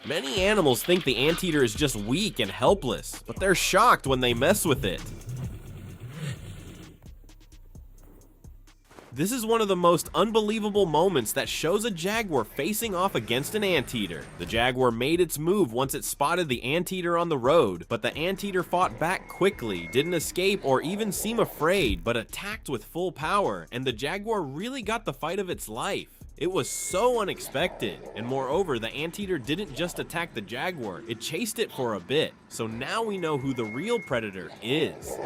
Many animals think the anteater is just weak and helpless, but they're shocked when they mess with it. This is one of the most unbelievable moments that shows a jaguar facing off against an anteater. The jaguar made its move once it spotted the anteater on the road, but the anteater fought back quickly, didn't escape or even seem afraid, but attacked with full power, and the jaguar really got the fight of its life. It was so unexpected, and moreover, the anteater didn't just attack the jaguar, it chased it for a bit. So now we know who the real predator is.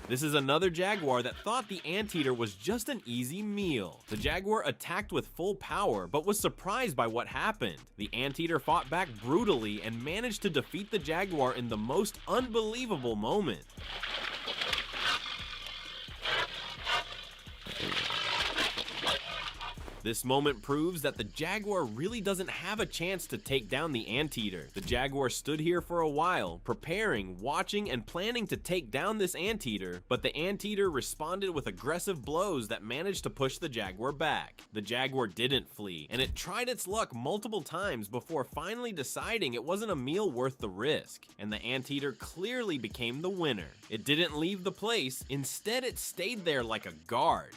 This is another jaguar that thought the anteater was just an easy meal. The jaguar attacked with full power, but was surprised by what happened. The anteater fought back brutally and managed to defeat the jaguar in the most unbelievable moment. This moment proves that the jaguar really doesn't have a chance to take down the anteater. The jaguar stood here for a while, preparing, watching, and planning to take down this anteater, but the anteater responded with aggressive blows that managed to push the jaguar back. The jaguar didn't flee, and it tried its luck multiple times before finally deciding it wasn't a meal worth the risk, and the anteater clearly became the winner. It didn't leave the place, instead it stayed there like a guard.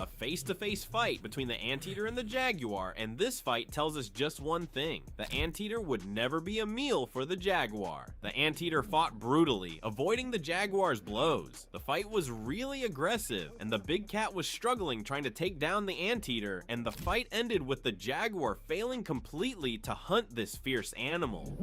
A face-to-face fight between the anteater and the jaguar, and this fight tells us just one thing: the anteater would never be a meal for the jaguar. The anteater fought brutally, avoiding the jaguar's blows. The fight was really aggressive, and the big cat was struggling trying to take down the anteater, and the fight ended with the jaguar failing completely to hunt this fierce animal.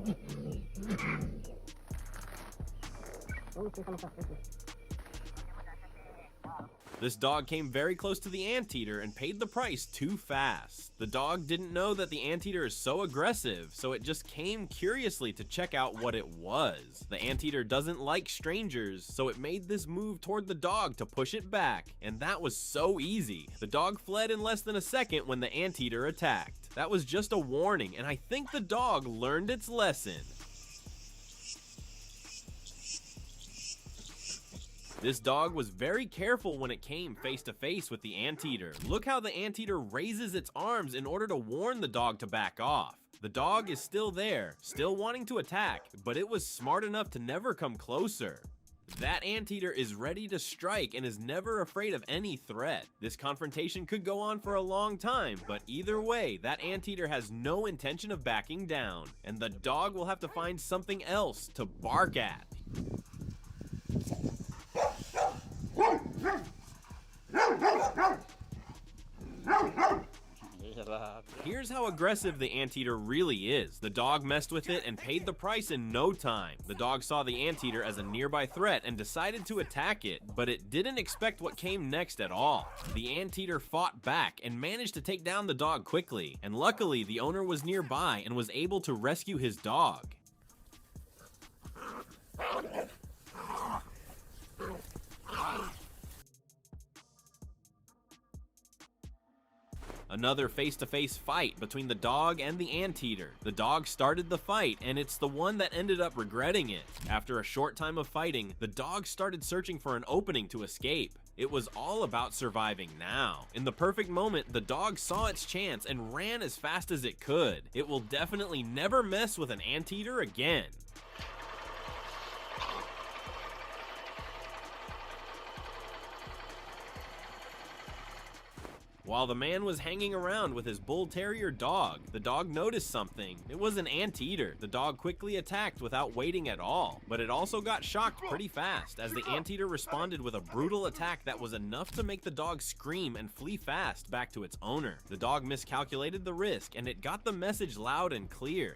This dog came very close to the anteater and paid the price too fast. The dog didn't know that the anteater is so aggressive, so it just came curiously to check out what it was. The anteater doesn't like strangers, so it made this move toward the dog to push it back, and that was so easy. The dog fled in less than a second when the anteater attacked. That was just a warning, and I think the dog learned its lesson. This dog was very careful when it came face to face with the anteater. Look how the anteater raises its arms in order to warn the dog to back off. The dog is still there, still wanting to attack, but it was smart enough to never come closer. That anteater is ready to strike and is never afraid of any threat. This confrontation could go on for a long time, but either way, that anteater has no intention of backing down, and the dog will have to find something else to bark at. Here's how aggressive the anteater really is. The dog messed with it and paid the price in no time. The dog saw the anteater as a nearby threat and decided to attack it, but it didn't expect what came next at all. The anteater fought back and managed to take down the dog quickly, and luckily the owner was nearby and was able to rescue his dog. Another face-to-face fight between the dog and the anteater. The dog started the fight, and it's the one that ended up regretting it. After a short time of fighting, the dog started searching for an opening to escape. It was all about surviving now. In the perfect moment, the dog saw its chance and ran as fast as it could. It will definitely never mess with an anteater again. While the man was hanging around with his bull terrier dog, the dog noticed something. It was an anteater. The dog quickly attacked without waiting at all, but it also got shocked pretty fast as the anteater responded with a brutal attack that was enough to make the dog scream and flee fast back to its owner. The dog miscalculated the risk, and it got the message loud and clear.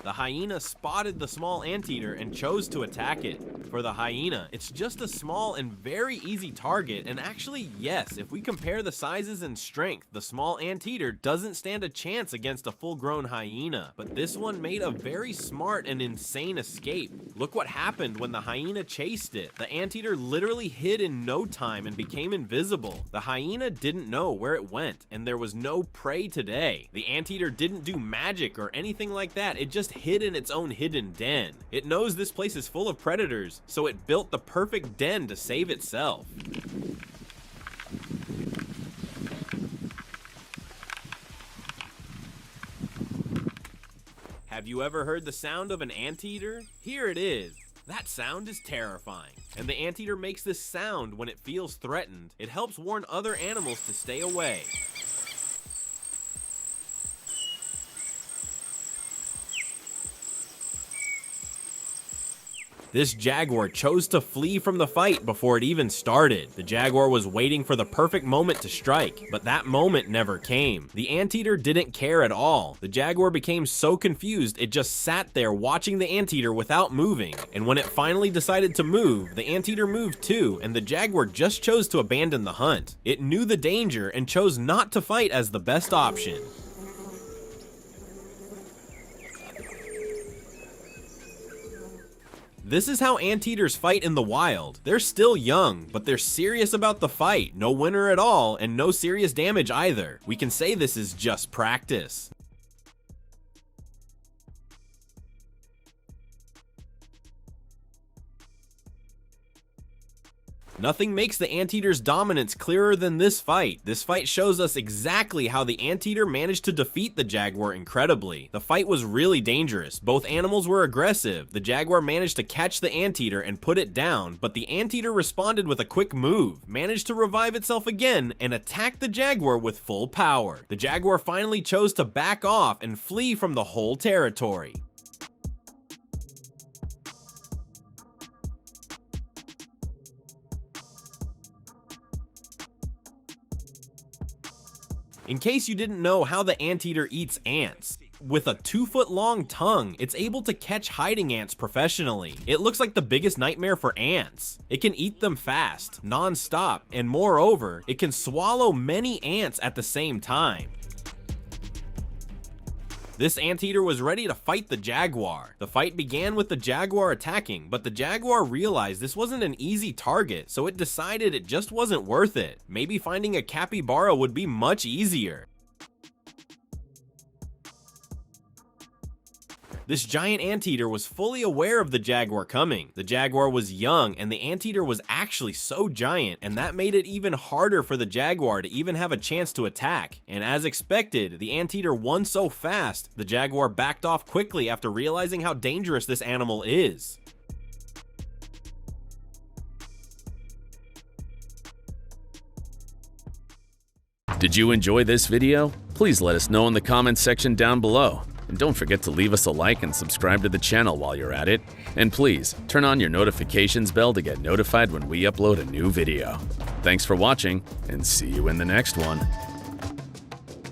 The hyena spotted the small anteater and chose to attack it. For the hyena, it's just a small and very easy target, and actually, yes, if we compare the sizes and strength, the small anteater doesn't stand a chance against a full-grown hyena. But this one made a very smart and insane escape. Look what happened when the hyena chased it. The anteater literally hid in no time and became invisible. The hyena didn't know where it went, and there was no prey today. The anteater didn't do magic or anything like that, it just hid in its own hidden den. It knows this place is full of predators, so it built the perfect den to save itself. Have you ever heard the sound of an anteater? Here it is. That sound is terrifying. And the anteater makes this sound when it feels threatened. It helps warn other animals to stay away. This jaguar chose to flee from the fight before it even started. The jaguar was waiting for the perfect moment to strike, but that moment never came. The anteater didn't care at all. The jaguar became so confused it just sat there watching the anteater without moving. And when it finally decided to move, the anteater moved too, and the jaguar just chose to abandon the hunt. It knew the danger and chose not to fight as the best option. This is how anteaters fight in the wild. They're still young, but they're serious about the fight. No winner at all, and no serious damage either. We can say this is just practice. Nothing makes the anteater's dominance clearer than this fight. This fight shows us exactly how the anteater managed to defeat the jaguar incredibly. The fight was really dangerous. Both animals were aggressive. The jaguar managed to catch the anteater and put it down, but the anteater responded with a quick move, managed to revive itself again, and attacked the jaguar with full power. The jaguar finally chose to back off and flee from the whole territory. In case you didn't know how the anteater eats ants, with a 2-foot-long tongue, it's able to catch hiding ants professionally. It looks like the biggest nightmare for ants. It can eat them fast, non-stop, and moreover, it can swallow many ants at the same time. This anteater was ready to fight the jaguar. The fight began with the jaguar attacking, but the jaguar realized this wasn't an easy target, so it decided it just wasn't worth it. Maybe finding a capybara would be much easier. This giant anteater was fully aware of the jaguar coming. The jaguar was young, and the anteater was actually so giant, and that made it even harder for the jaguar to even have a chance to attack. And as expected, the anteater won so fast, the jaguar backed off quickly after realizing how dangerous this animal is. Did you enjoy this video? Please let us know in the comments section down below. And don't forget to leave us a like and subscribe to the channel while you're at it. And please, turn on your notifications bell to get notified when we upload a new video. Thanks for watching, and see you in the next one.